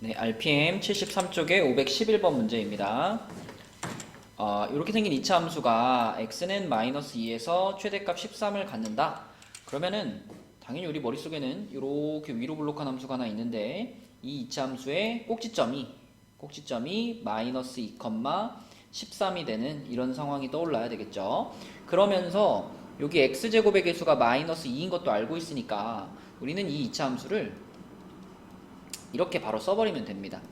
네, RPM 73쪽에 511번 문제입니다. 이렇게 생긴 이차 함수가 x는 마이너스 2에서 최대값 13을 갖는다. 그러면은 당연히 우리 머릿속에는 이렇게 위로 블록한 함수가 하나 있는데 이 이차 함수의 꼭지점이 마이너스 2, 13이 되는 이런 상황이 떠올라야 되겠죠. 그러면서 여기 x제곱의 개수가 마이너스 2인 것도 알고 있으니까 우리는 이 이차 함수를 이렇게 바로 써버리면 됩니다.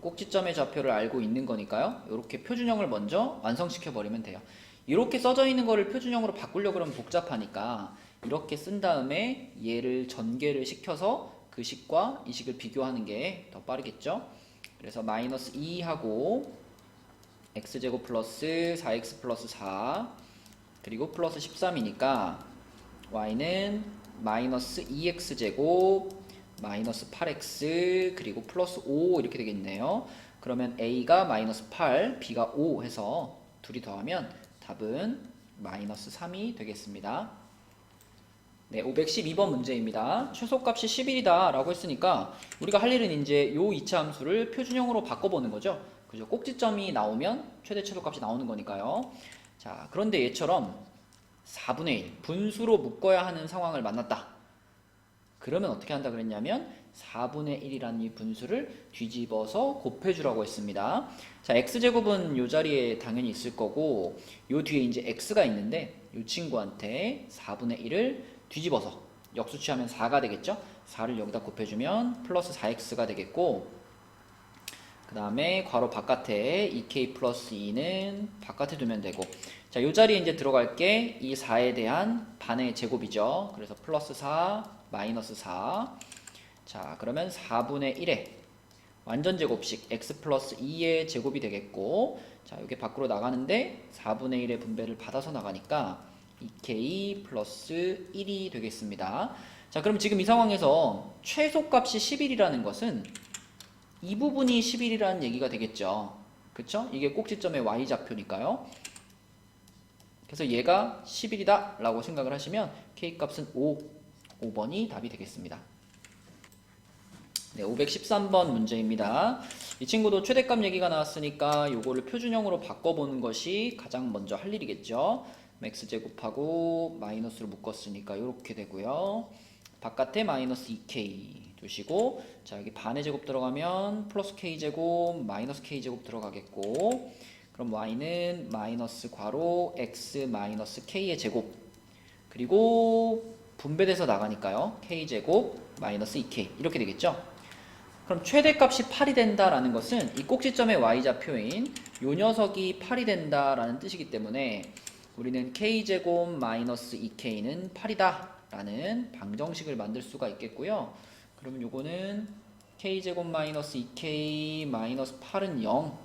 꼭지점의 좌표를 알고 있는 거니까요. 이렇게 표준형을 먼저 완성시켜 버리면 돼요. 이렇게 써져 있는 거를 표준형으로 바꾸려고 그러면 복잡하니까 이렇게 쓴 다음에 얘를 전개를 시켜서 그 식과 이 식을 비교하는 게 더 빠르겠죠. 그래서 마이너스 2하고 x제곱 플러스 4x 플러스 4 그리고 플러스 13이니까 y는 마이너스 2x제곱 마이너스 8x 그리고 플러스 5 이렇게 되겠네요. 그러면 a가 마이너스 8, b가 5 해서 둘이 더하면 답은 마이너스 3이 되겠습니다. 네, 512번 문제입니다. 최소값이 11이다 라고 했으니까 우리가 할 일은 이제 요 이차 함수를 표준형으로 바꿔보는 거죠. 그죠? 꼭지점이 나오면 최대 최소값이 나오는 거니까요. 자, 그런데 얘처럼 4분의 1 분수로 묶어야 하는 상황을 만났다. 그러면 어떻게 한다 그랬냐면 4분의 1이라는 이 분수를 뒤집어서 곱해주라고 했습니다. 자, x제곱은 이 자리에 당연히 있을 거고 요 뒤에 이제 x가 있는데 이 친구한테 4분의 1을 뒤집어서 역수치하면 4가 되겠죠? 4를 여기다 곱해주면 플러스 4x가 되겠고 그 다음에 괄호 바깥에 2k 플러스 2는 바깥에 두면 되고 자, 이 자리에 이제 들어갈 게 이 4에 대한 반의 제곱이죠. 그래서 플러스 4, 마이너스 4. 자, 그러면 4분의 1의 완전 제곱식 x 플러스 2의 제곱이 되겠고 자, 이게 밖으로 나가는데 4분의 1의 분배를 받아서 나가니까 2k 플러스 1이 되겠습니다. 자, 그럼 지금 이 상황에서 최소값이 11이라는 것은 이 부분이 11이라는 얘기가 되겠죠. 그쵸? 이게 꼭지점의 y좌표니까요. 그래서 얘가 11이다 라고 생각을 하시면 K값은 5번이 답이 되겠습니다. 네, 513번 문제입니다. 이 친구도 최대값 얘기가 나왔으니까 요거를 표준형으로 바꿔보는 것이 가장 먼저 할 일이겠죠. x제곱하고 마이너스를 묶었으니까 이렇게 되고요. 바깥에 마이너스 2k 두시고 자, 여기 반의 제곱 들어가면 플러스 k제곱 마이너스 k제곱 들어가겠고 그럼 y는 마이너스 괄호 x 마이너스 k의 제곱 그리고 분배돼서 나가니까요. k제곱 마이너스 2k 이렇게 되겠죠. 그럼 최대값이 8이 된다라는 것은 이 꼭지점의 y좌표인 요 녀석이 8이 된다라는 뜻이기 때문에 우리는 k제곱 마이너스 2k는 8이다 라는 방정식을 만들 수가 있겠고요. 그러면 요거는 k제곱 마이너스 2k 마이너스 8은 0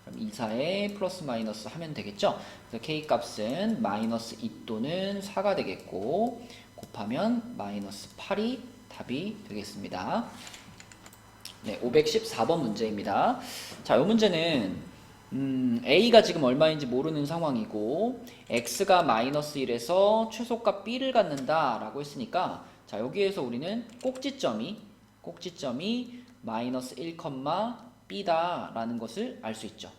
그럼 2사에 플러스 마이너스 하면 되겠죠. 그래서 k값은 마이너스 2 또는 4가 되겠고 곱하면 마이너스 8이 답이 되겠습니다. 네, 514번 문제입니다. 자, 이 문제는 a가 지금 얼마인지 모르는 상황이고 x가 마이너스 1에서 최소값 b를 갖는다 라고 했으니까 자, 여기에서 우리는 꼭지점이 마이너스 1, b다 라는 것을 알 수 있죠.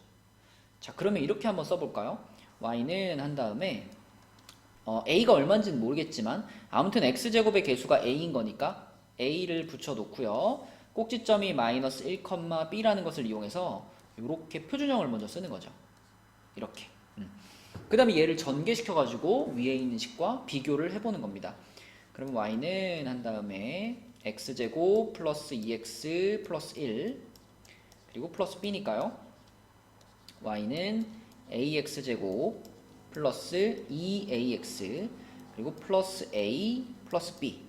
자, 그러면 이렇게 한번 써볼까요? y는 한 다음에 a가 얼마인지는 모르겠지만 아무튼 x제곱의 개수가 a인 거니까 a를 붙여 놓고요. 꼭지점이 마이너스 1, b라는 것을 이용해서 이렇게 표준형을 먼저 쓰는 거죠. 이렇게. 그 다음에 얘를 전개시켜 가지고 위에 있는 식과 비교를 해보는 겁니다. 그럼 y는 한 다음에 x제곱 플러스 2x 플러스 1 그리고 플러스 b니까요. y는 ax제곱 플러스 2ax 그리고 플러스 a 플러스 b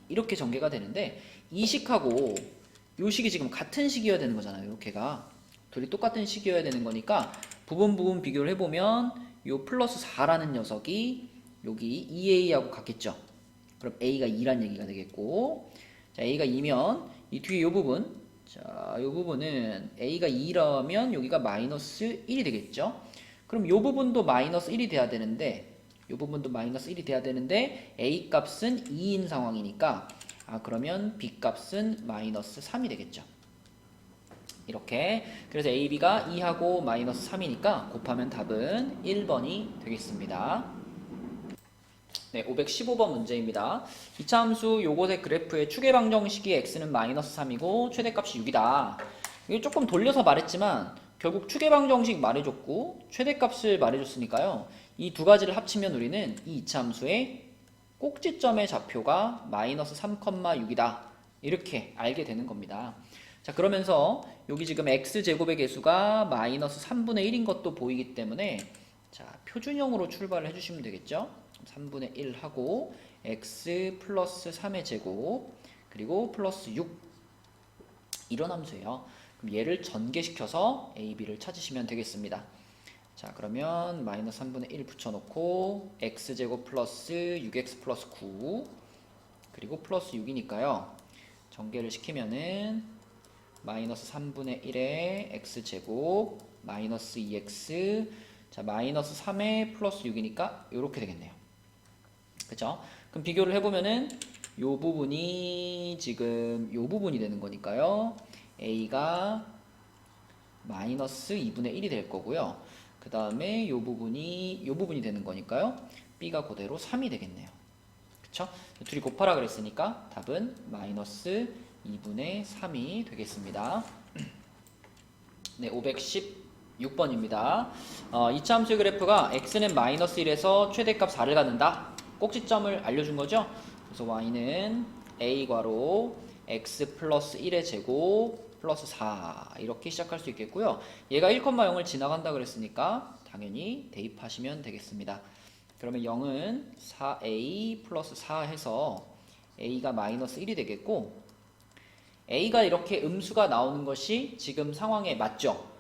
이렇게 전개가 되는데 이 식하고 이 식이 지금 같은 식이어야 되는 거잖아요. 이렇게가 둘이 똑같은 식이어야 되는 거니까 부분 비교를 해보면 이 플러스 4라는 녀석이 여기 2a하고 같겠죠. 그럼 a가 2란 얘기가 되겠고 자, a가 2면 이 뒤에 이 부분 자, 이 부분은 a가 2라면 여기가 마이너스 1이 되겠죠. 그럼 이 부분도 마이너스 1이 돼야 되는데 이 부분도 마이너스 1이 돼야 되는데 a 값은 2인 상황이니까 그러면 b 값은 마이너스 3이 되겠죠. 이렇게. 그래서 a, b가 2하고 마이너스 3이니까 곱하면 답은 1번이 되겠습니다. 네, 515번 문제입니다. 이차 함수 요것의 그래프의 추계 방정식이 x는 마이너스 3이고 최대값이 6이다. 이게 조금 돌려서 말했지만 결국 추계 방정식 말해줬고 최대값을 말해줬으니까요. 이 두 가지를 합치면 우리는 이 이차 함수의 꼭지점의 좌표가 마이너스 3,6이다. 이렇게 알게 되는 겁니다. 자, 그러면서 여기 지금 x제곱의 개수가 마이너스 3분의 1인 것도 보이기 때문에 자, 표준형으로 출발을 해주시면 되겠죠. 3분의 1 하고 x 플러스 3의 제곱 그리고 플러스 6 이런 함수예요. 그럼 얘를 전개시켜서 a, b를 찾으시면 되겠습니다. 자, 그러면 마이너스 3분의 1 붙여놓고 x제곱 플러스 6x 플러스 9 그리고 플러스 6이니까요. 전개를 시키면은 마이너스 3분의 1에 x제곱 마이너스 2x 자, 마이너스 3에 플러스 6이니까 이렇게 되겠네요. 그쵸? 그럼 비교를 해보면은 요 부분이 지금 요 부분이 되는 거니까요. a가 마이너스 2분의 1이 될 거고요. 그 다음에 요 부분이 되는 거니까요. b가 그대로 3이 되겠네요. 그쵸? 둘이 곱하라 그랬으니까 답은 마이너스 2분의 3이 되겠습니다. 네, 516번입니다. 이차 함수의 그래프가 x는 마이너스 1에서 최대값 4를 갖는다. 꼭지점을 알려준 거죠. 그래서 y는 a 괄호 x 플러스 1의 제곱 플러스 4 이렇게 시작할 수 있겠고요. 얘가 1,0을 지나간다 그랬으니까 당연히 대입하시면 되겠습니다. 그러면 0은 4a 플러스 4 해서 a가 마이너스 1이 되겠고 a가 이렇게 음수가 나오는 것이 지금 상황에 맞죠.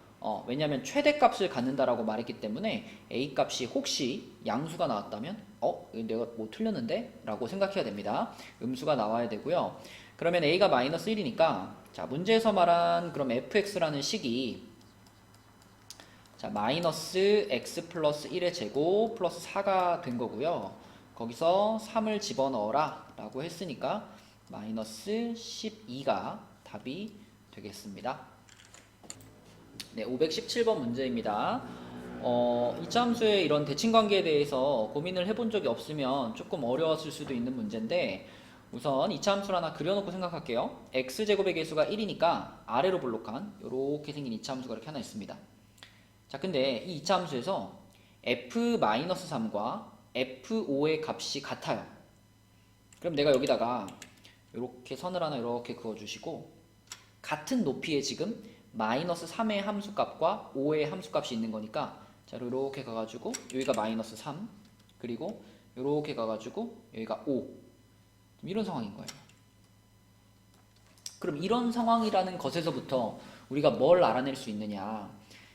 왜냐하면 최대값을 갖는다라고 말했기 때문에 a 값이 혹시 양수가 나왔다면 내가 뭐 틀렸는데? 라고 생각해야 됩니다. 음수가 나와야 되고요. 그러면 a가 마이너스 1이니까 자, 문제에서 말한 그럼 fx라는 식이 자, 마이너스 x 플러스 1의 제곱 플러스 4가 된 거고요. 거기서 3을 집어넣어라 라고 했으니까 마이너스 12가 답이 되겠습니다. 네, 517번 문제입니다. 이차 함수의 이런 대칭관계에 대해서 고민을 해본 적이 없으면 조금 어려웠을 수도 있는 문제인데 우선 이차 함수를 하나 그려놓고 생각할게요. x제곱의 개수가 1이니까 아래로 볼록한 이렇게 생긴 이차 함수가 이렇게 하나 있습니다. 자, 근데 이 이차 함수에서 f-3과 f5의 값이 같아요. 그럼 내가 여기다가 이렇게 선을 하나 이렇게 그어주시고 같은 높이에 지금 마이너스 3의 함수값과 5의 함수값이 있는 거니까 자, 이렇게 가가지고 여기가 마이너스 3 그리고 이렇게 가가지고 여기가 5 이런 상황인 거예요. 그럼 이런 상황이라는 것에서부터 우리가 뭘 알아낼 수 있느냐.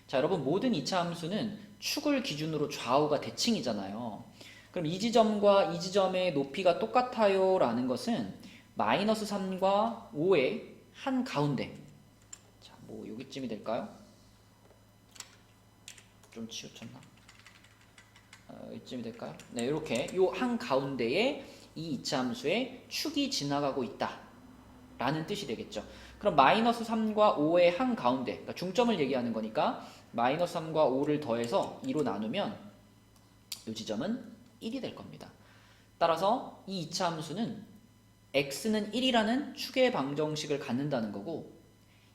자, 여러분 모든 이차 함수는 축을 기준으로 좌우가 대칭이잖아요. 그럼 이 지점과 이 지점의 높이가 똑같아요 라는 것은 마이너스 3과 5의 한 가운데 자, 뭐 여기쯤이 될까요? 좀 치우쳤나? 이쯤이 될까요? 네, 이렇게 요 한 가운데에 이 이차 함수의 축이 지나가고 있다 라는 뜻이 되겠죠. 그럼 마이너스 3과 5의 한 가운데 그러니까 중점을 얘기하는 거니까 마이너스 3과 5를 더해서 2로 나누면 이 지점은 1이 될 겁니다. 따라서 이 이차 함수는 x는 1이라는 추계 방정식을 갖는다는 거고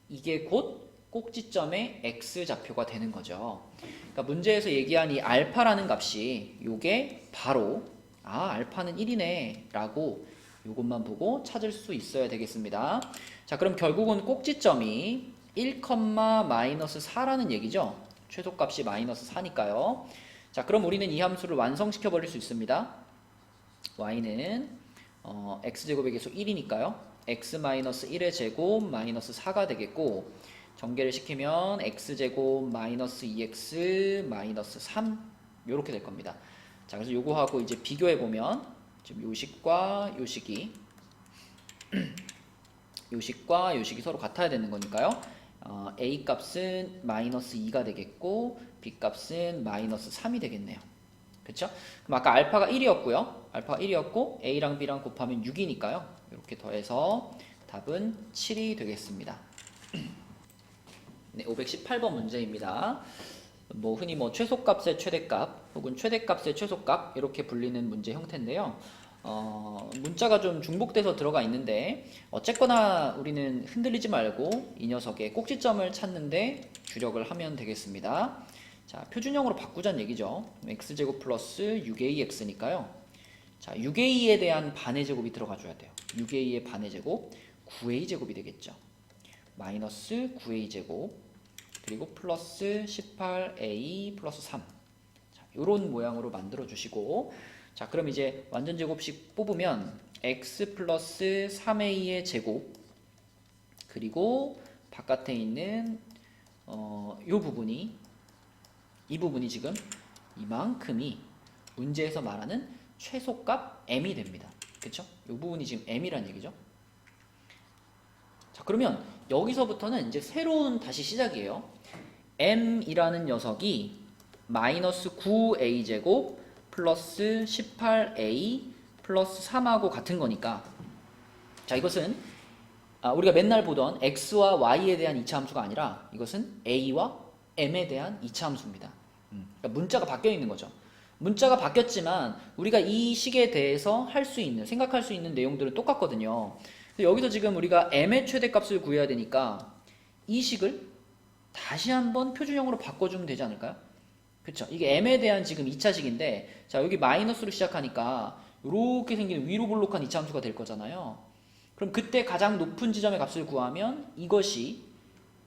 이게 곧 꼭지점의 x좌표가 되는 거죠. 그러니까 문제에서 얘기한 이 알파라는 값이 요게 바로 알파는 1이네 라고 요것만 보고 찾을 수 있어야 되겠습니다. 자, 그럼 결국은 꼭지점이 1, 마이너스 4라는 얘기죠. 최소값이 마이너스 4니까요. 자, 그럼 우리는 이 함수를 완성시켜 버릴 수 있습니다. y는 x제곱의 개수 1이니까요. x-1의 제곱 마이너스 4가 되겠고 전개를 시키면 x제곱 마이너스 2x 마이너스 3 요렇게 될 겁니다. 자, 그래서 요거하고 이제 비교해 보면 지금 요식과 요식이 요식과 요식이 서로 같아야 되는 거니까요. a 값은 마이너스 2가 되겠고 b 값은 마이너스 3이 되겠네요. 그렇죠? 그럼 아까 알파가 1이었고요. 알파가 1이었고 a랑 b랑 곱하면 6이니까요. 이렇게 더해서 답은 7이 되겠습니다. 네, 518번 문제입니다. 흔히 최소값의 최대값 혹은 최대값의 최소값 이렇게 불리는 문제 형태인데요. 문자가 좀 중복돼서 들어가 있는데 어쨌거나 우리는 흔들리지 말고 이 녀석의 꼭지점을 찾는데 주력을 하면 되겠습니다. 자, 표준형으로 바꾸자는 얘기죠. x제곱 플러스 6ax니까요. 자, 6a에 대한 반의 제곱이 들어가 줘야 돼요. 6a의 반의 제곱 9a제곱이 되겠죠. 마이너스 9a제곱 그리고 플러스 18a 플러스 3. 자, 요런 모양으로 만들어 주시고, 자, 그럼 이제 완전 제곱식 뽑으면 x 플러스 3a의 제곱 그리고 바깥에 있는 요 부분이 이 부분이 지금 이만큼이 문제에서 말하는 최소값 m이 됩니다. 그쵸? 요 부분이 지금 m이란 얘기죠. 자, 그러면 여기서부터는 이제 새로운 다시 시작이에요. m이라는 녀석이 마이너스 9a제곱 플러스 18a 플러스 3하고 같은 거니까, 자, 이것은 우리가 맨날 보던 x와 y에 대한 이차함수가 아니라 이것은 a와 m에 대한 이차함수입니다. 그러니까 문자가 바뀌어 있는 거죠. 문자가 바뀌었지만 우리가 이 식에 대해서 할 수 있는, 생각할 수 있는 내용들은 똑같거든요. 여기서 지금 우리가 m의 최대값을 구해야 되니까 이 식을 다시 한번 표준형으로 바꿔주면 되지 않을까요? 그쵸? 이게 m에 대한 지금 2차식인데, 자, 여기 마이너스로 시작하니까 이렇게 생기는 위로 볼록한 이차함수가 될 거잖아요. 그럼 그때 가장 높은 지점의 값을 구하면 이것이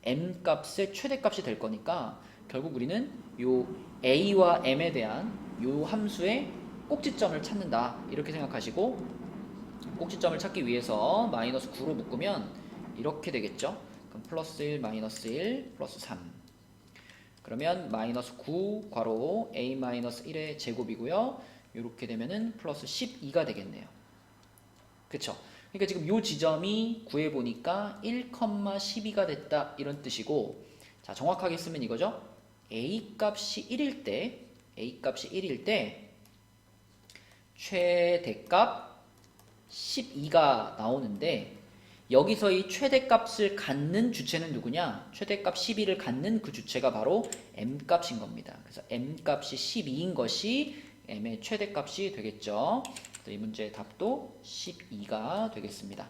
m 값의 최대값이 될 거니까 결국 우리는 요 a와 m에 대한 요 함수의 꼭지점을 찾는다, 이렇게 생각하시고, 꼭지점을 찾기 위해서 마이너스 9로 묶으면 이렇게 되겠죠. 그럼 플러스 1 마이너스 1 플러스 3. 그러면 마이너스 9 괄호 a 마이너스 1의 제곱이고요. 이렇게 되면은 플러스 12가 되겠네요. 그쵸? 그러니까 지금 요 지점이 구해보니까 1,12가 됐다, 이런 뜻이고, 자, 정확하게 쓰면 이거죠. a 값이 1일 때 최대값 12가 나오는데, 여기서 이 최대값을 갖는 주체는 누구냐? 최대값 12를 갖는 그 주체가 바로 m값인 겁니다. 그래서 m값이 12인 것이 m의 최대값이 되겠죠. 이 문제의 답도 12가 되겠습니다.